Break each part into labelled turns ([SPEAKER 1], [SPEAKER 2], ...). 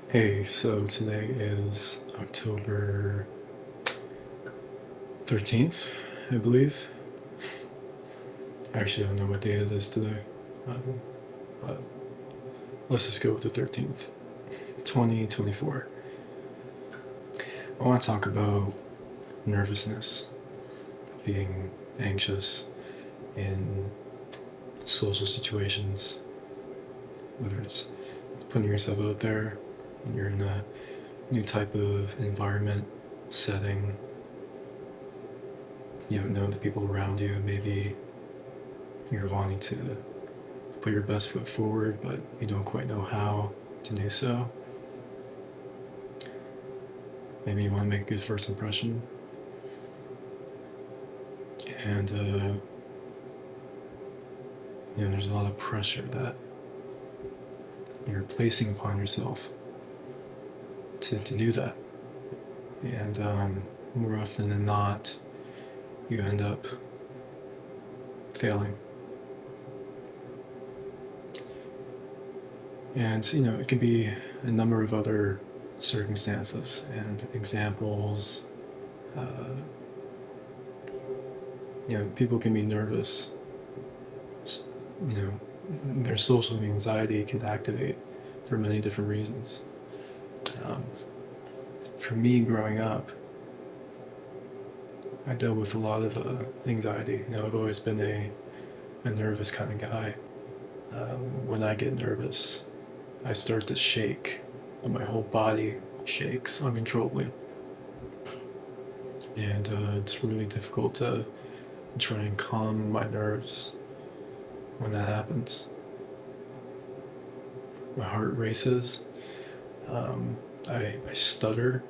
[SPEAKER 1] Hey, so today is October 13th, I believe. I actually don't know what day it is today, but let's just go with the 13th, 2024. I want to talk about nervousness, being anxious in social situations, whether it's putting yourself out there when you're in a new type of environment, setting. You don't know the people around you. Maybe you're wanting to put your best foot forward, but you don't quite know how to do so. Maybe you want to make a good first impression. And, there's a lot of pressure that you're placing upon yourself to do that. And more often than not, you end up failing. And, it can be a number of other circumstances and examples. People can be nervous. Their social anxiety can activate for many different reasons. For me, growing up, I dealt with a lot of anxiety. I've always been a nervous kind of guy. When I get nervous, I start to shake, and my whole body shakes uncontrollably. And it's really difficult to try and calm my nerves when that happens. My heart races. I stutter.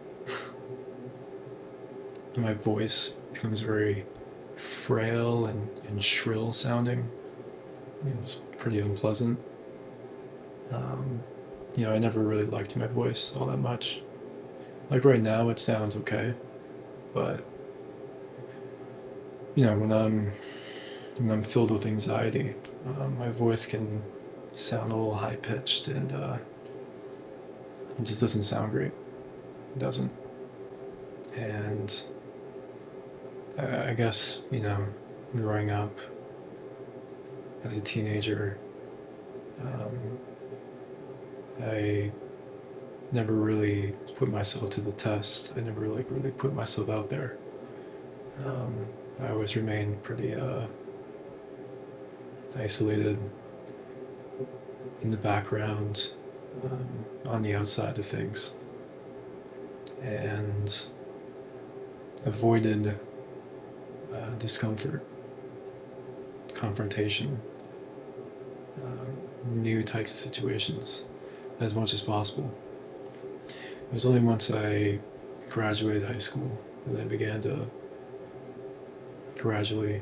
[SPEAKER 1] My voice becomes very frail and shrill sounding. It's pretty unpleasant. I never really liked my voice all that much. Like right now, it sounds okay, but when I'm filled with anxiety, my voice can sound a little high pitched, and it just doesn't sound great. It doesn't. And I guess growing up as a teenager, I never really put myself to the test. I never really put myself out there. I always remained pretty isolated in the background, on the outside of things, and avoided discomfort, confrontation, new types of situations as much as possible. It was only once I graduated high school that I began to gradually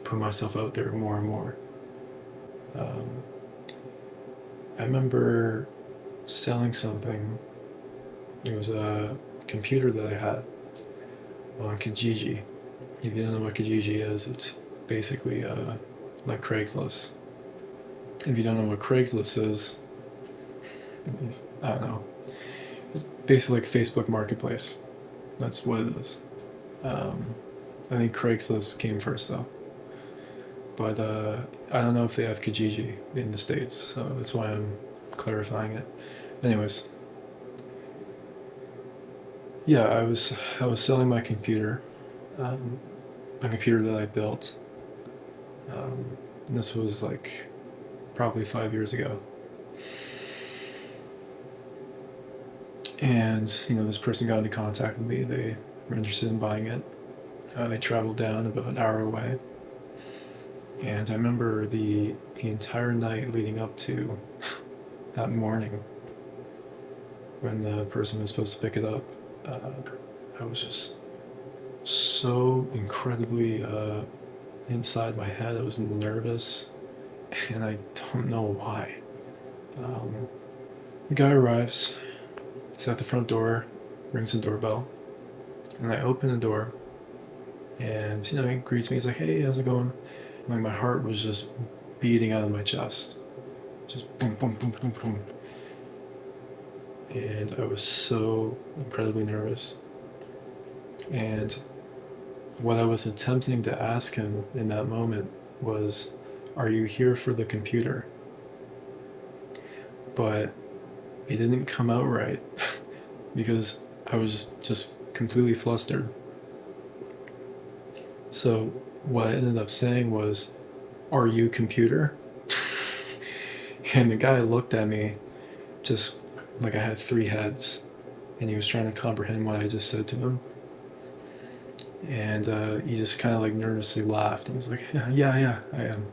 [SPEAKER 1] put myself out there more and more. I remember selling something. It was a computer that I had on Kijiji. If you don't know what Kijiji is, it's basically like Craigslist. If you don't know what Craigslist is, I don't know. It's basically like Facebook Marketplace. That's what it is. I think Craigslist came first though. But I don't know if they have Kijiji in the States, so that's why I'm clarifying it. Anyways, yeah, I was selling my computer, a computer that I built. This was like probably 5 years ago. And this person got into contact with me. They were interested in buying it. They traveled down about an hour away. And I remember the entire night leading up to that morning when the person was supposed to pick it up, I was just so incredibly inside my head. I was nervous, and I don't know why. The guy arrives, he's at the front door, rings the doorbell, and I open the door, and he greets me. He's like, "Hey, how's it going?" Like my heart was just beating out of my chest. just boom, boom, boom, boom, boom. And I was so incredibly nervous. And what I was attempting to ask him in that moment was, "Are you here for the computer?" But it didn't come out right because I was just completely flustered. So what I ended up saying was, "Are you computer?" And the guy looked at me just like I had three heads, and he was trying to comprehend what I just said to him. And he just kind of like nervously laughed. And he was like, "Yeah, yeah, I am."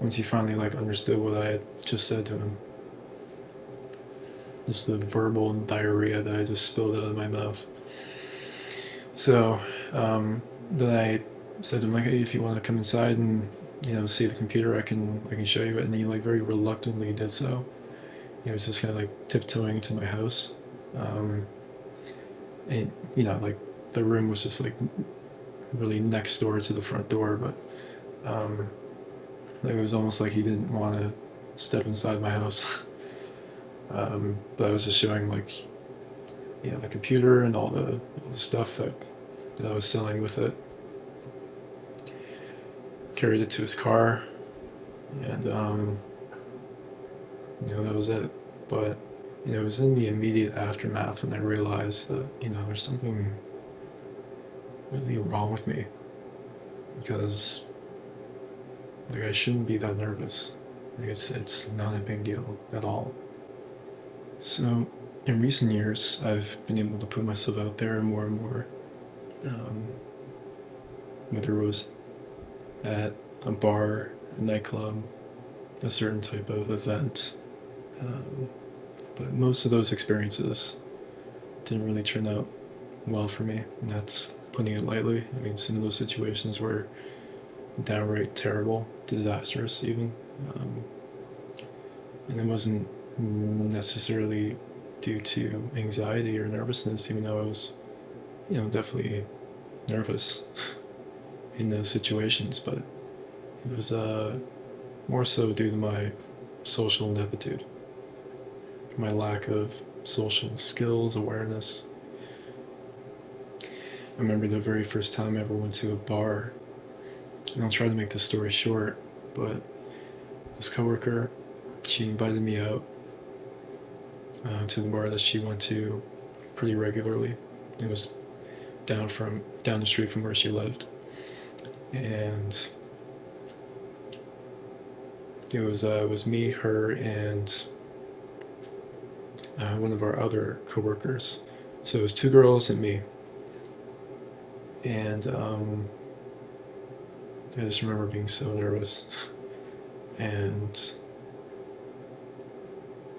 [SPEAKER 1] Once he finally like understood what I had just said to him, just the verbal diarrhea that I just spilled out of my mouth. So then I said to him like, "Hey, if you want to come inside and see the computer, I can show you it." And he like very reluctantly did so. He was just kind of like tiptoeing into my house, and like the room was just like really next door to the front door, but like it was almost like he didn't want to step inside my house. But I was just showing like the computer and all the stuff that I was selling with it. Carried it to his car, and that was it. But it was in the immediate aftermath when I realized that there's something really wrong with me, because like I shouldn't be that nervous. Like it's not a big deal at all. So in recent years, I've been able to put myself out there more and more. Whether it was at a bar, a nightclub, a certain type of event. But most of those experiences didn't really turn out well for me, and that's putting it lightly. I mean, some of those situations were downright terrible, disastrous even. And it wasn't necessarily due to anxiety or nervousness, even though I was, definitely nervous in those situations, but it was more so due to my social ineptitude, my lack of social skills, awareness. I remember the very first time I ever went to a bar, and I'll try to make this story short, but this coworker, she invited me out to the bar that she went to pretty regularly. It was down the street from where she lived, and it was me, her, and one of our other coworkers. So it was two girls and me, and I just remember being so nervous, and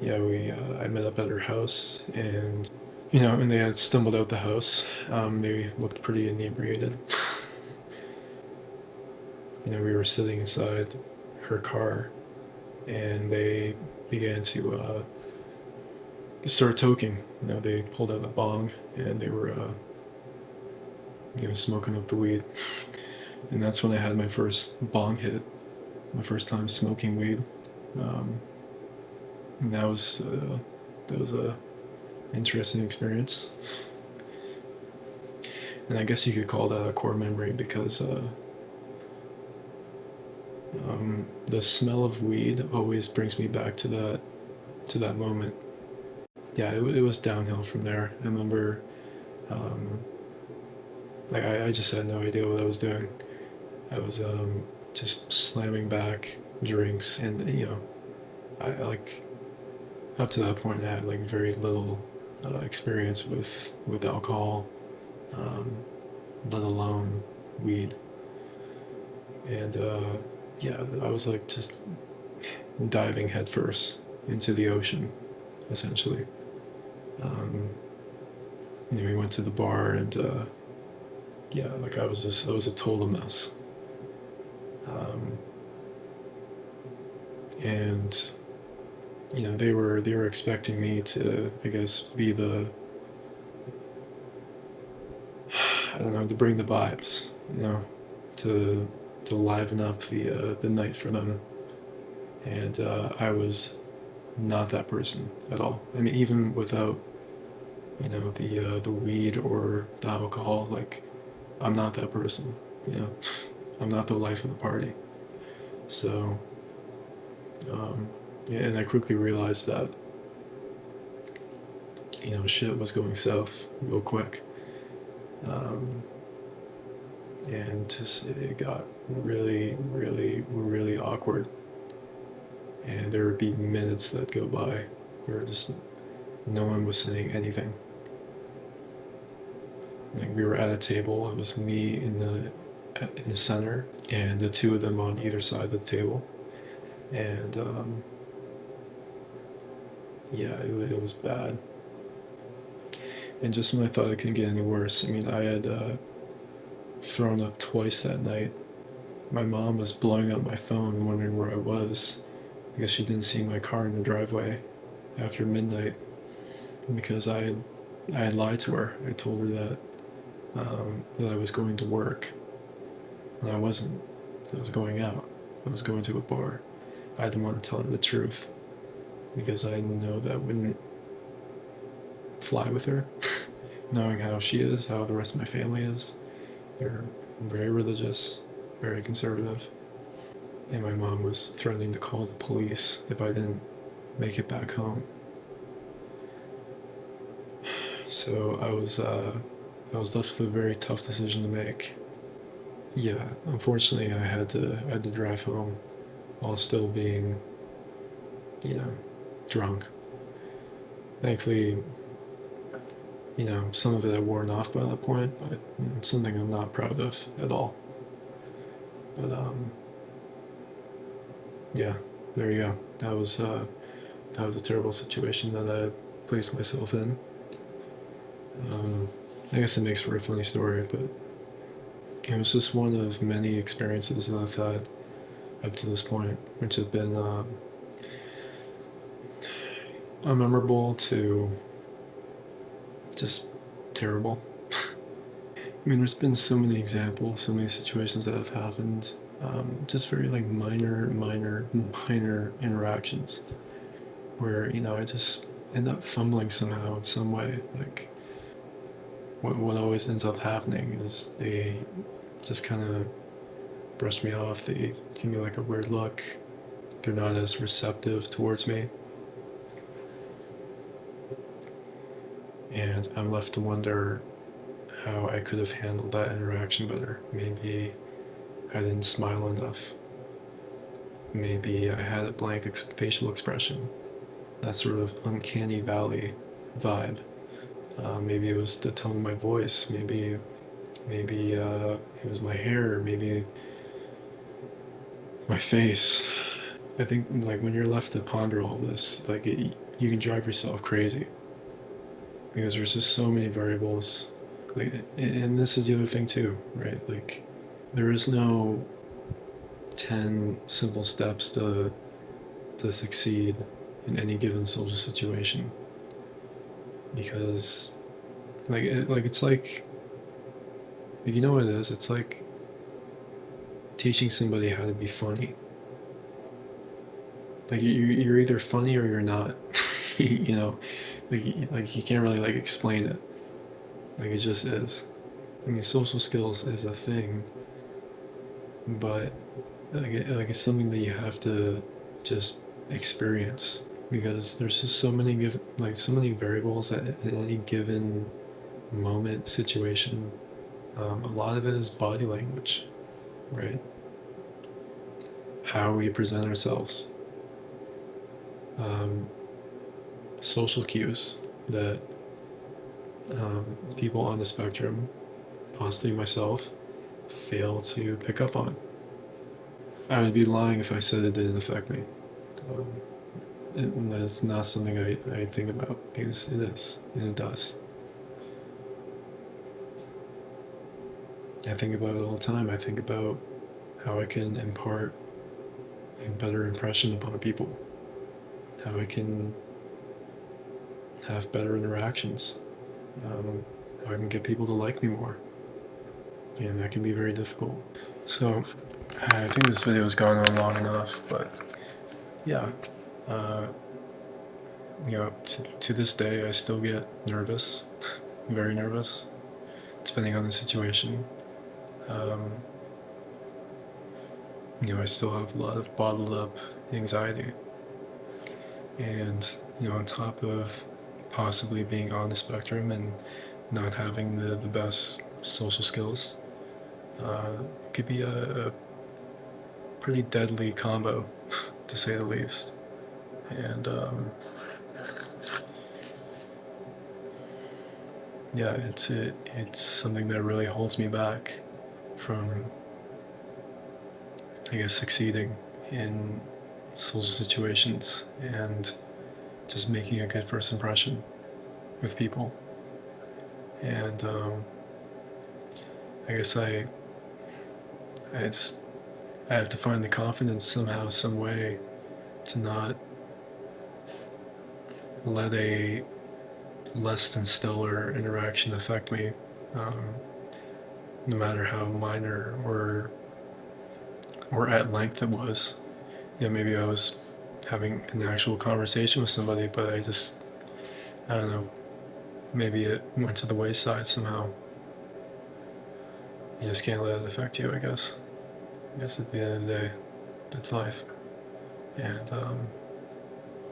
[SPEAKER 1] yeah, I met up at her house, and when they had stumbled out the house, they looked pretty inebriated. We were sitting inside her car, and they began to start toking. They pulled out a bong, and they were smoking up the weed. And that's when I had my first bong hit, my first time smoking weed. And that was a interesting experience. And I guess you could call that a core memory, because the smell of weed always brings me back to that moment. Yeah, it was downhill from there. I remember, like I just had no idea what I was doing. I was just slamming back drinks, and I like up to that point I had like very little experience with alcohol, let alone weed. And yeah, I was like just diving headfirst into the ocean, essentially. We went to the bar, and yeah, like I was a total mess. And they were expecting me to, I guess, be the, I don't know, to bring the vibes, to liven up the night for them. And I was not that person at all. I mean, even without, the weed or the alcohol, like, I'm not that person, you know. I'm not the life of the party. So, yeah, and I quickly realized that, shit was going south real quick. Um, and just it got really, really, really awkward. And there would be minutes that go by where just no one was saying anything. Like we were at a table. It was me in the center, and the two of them on either side of the table. And yeah, it was bad. And just when I thought it couldn't get any worse, I mean, I had thrown up twice that night. My mom was blowing up my phone, wondering where I was, because she didn't see my car in the driveway after midnight. Because I had lied to her. I told her that I was going to work, and I wasn't. I was going out. I was going to a bar. I didn't want to tell her the truth because I know that wouldn't fly with her. Knowing how she is, how the rest of my family is, they're very religious, very conservative, and my mom was threatening to call the police if I didn't make it back home. So I was left with a very tough decision to make. Yeah, unfortunately, I had to drive home while still being, drunk. Thankfully, some of it had worn off by that point, but it's something I'm not proud of at all. But yeah, there you go. That was a terrible situation that I placed myself in. I guess it makes for a funny story, but it was just one of many experiences that I've had up to this point, which have been unmemorable to just terrible. I mean, there's been so many examples, so many situations that have happened, just very like minor interactions where, I just end up fumbling somehow in some way. Like, what always ends up happening is they just kind of brush me off. They give me like a weird look. They're not as receptive towards me. And I'm left to wonder how I could have handled that interaction better. Maybe I didn't smile enough. Maybe I had a blank facial expression. That sort of uncanny valley vibe. Maybe it was the tone of my voice. Maybe it was my hair. Maybe my face. I think like when you're left to ponder all this, like you can drive yourself crazy because there's just so many variables. Like, and this is the other thing too, right? Like, there is no 10 simple steps to succeed in any given social situation, because it's like you know what it is? It's like teaching somebody how to be funny. Like you're either funny or you're not. you know, like you can't really like explain it. Like it just is. I mean, social skills is a thing, but like it's something that you have to just experience, because there's just so many variables at any given moment, situation. A lot of it is body language, right? How we present ourselves, social cues that people on the spectrum, possibly myself, fail to pick up on. I would be lying if I said it didn't affect me. That's not something I think about, because it is, and it does. I think about it all the time. I think about how I can impart a better impression upon people, how I can have better interactions, how I can get people to like me more, and that can be very difficult. So I think this video has gone on long enough, but yeah, uh, to this day, I still get nervous, very nervous, depending on the situation. Um, I still have a lot of bottled up anxiety. And, on top of possibly being on the spectrum and not having the best social skills, it could be a pretty deadly combo, to say the least. And yeah, it's something that really holds me back from, I guess, succeeding in social situations and just making a good first impression with people. And I guess I just I have to find the confidence somehow, some way, to not let a less than stellar interaction affect me, um, no matter how minor or at length it was. Maybe I was having an actual conversation with somebody, but I don't know, maybe it went to the wayside somehow. You just can't let it affect you, I guess. I guess at the end of the day, it's life. And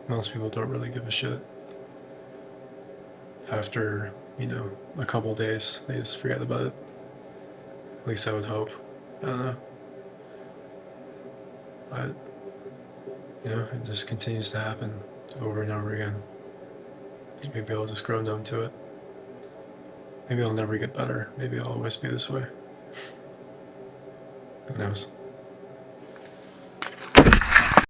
[SPEAKER 1] most people don't really give a shit. After, a couple days, they just forget about it. At least I would hope. I don't know. But, it just continues to happen over and over again. Maybe I'll just grow numb to it. Maybe I'll never get better. Maybe I'll always be this way. Who knows?